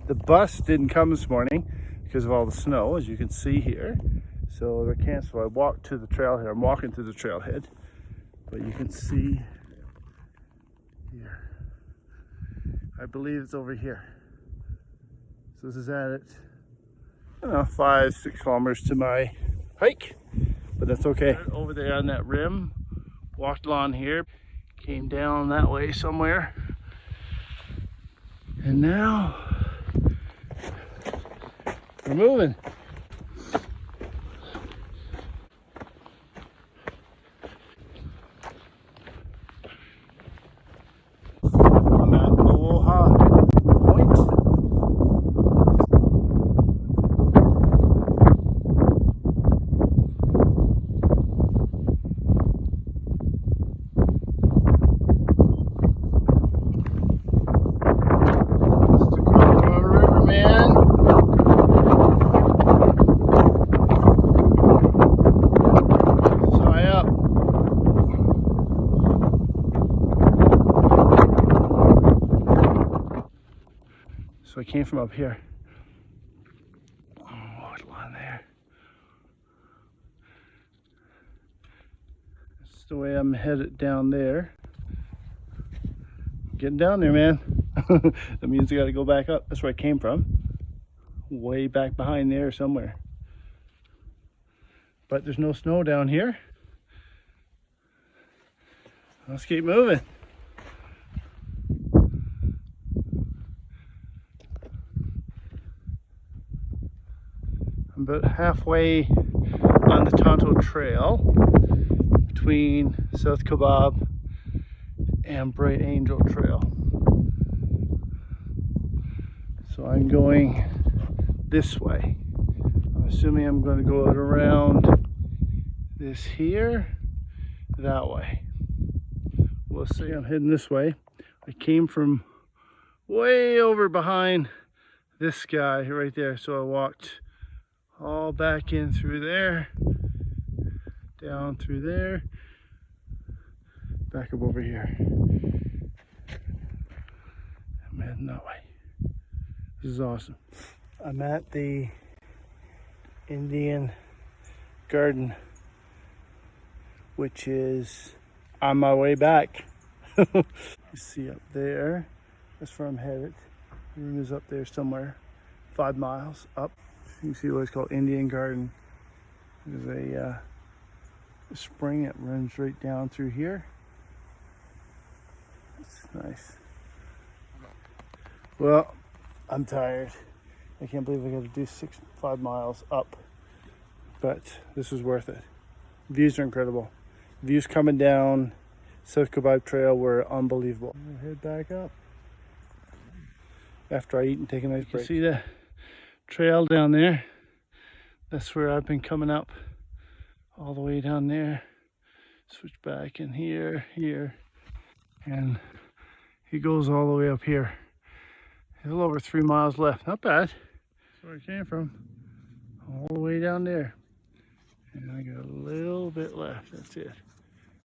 The bus didn't come this morning because of all the snow, as you can see here. So they're canceled. I walked to the trail here. I'm walking to the trailhead, but you can see here. I believe it's over here. So this is at it. I don't know, 5-6 kilometers to my hike, but that's okay. Over there on that rim, walked along here, came down that way somewhere, and now we're moving. I'm at Aloha Point. So I came from up here. Oh, what's along there? That's the way I'm headed down there. Getting down there, man. That means I gotta go back up. That's where I came from. Way back behind there somewhere. But there's no snow down here. Let's keep moving. I'm about halfway on the Tonto Trail between South Kaibab and Bright Angel Trail. So I'm going this way. I'm assuming I'm going to go out around this here, that way. We'll see. I'm heading this way. I came from way over behind this guy right there, so I walked all back in through there, down through there, back up over here. I'm heading that way. This is awesome. I'm at the Indian Garden, which is on my way back. You see up there, that's where I'm headed. The room is up there somewhere, 5 miles up. You can see what it's called Indian Garden. There's a spring that runs right down through here. It's nice. Well, I'm tired. I can't believe I got to do 5 miles up, but this was worth it. Views are incredible. Views coming down South Kaibab Trail were unbelievable. I'll head back up after I eat and take a nice break. See the trail down there? That's where I've been coming up all the way down there. Switch back in here, and he goes all the way up here. A little over 3 miles left. Not bad. That's where I came from. All the way down there. And I got a little bit left. That's it.